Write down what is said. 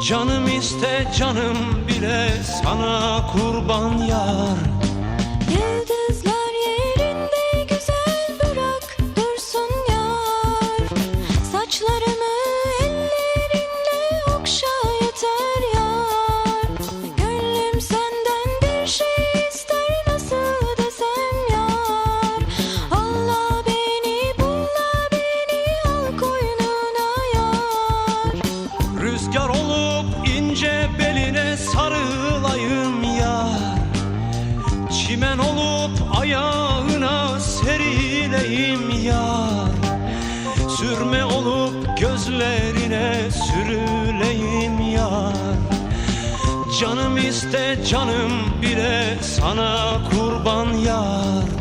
Canım iste canım bile sana kurban yar. Yıldızlar yerinde güzel bırak dursun yar. Saçlarımı ellerinle okşa yeter yar. Gönlüm senden bir şey ister, nasıl desem yar. Allah beni bulla beni al koynuna yar. Rüzgar olup ince beline sarılayım yar. Çimen olup ayağına serileyim yar. Sürme olup gözlerine sürüleyim yar. Canım iste canım bile sana kurban yar.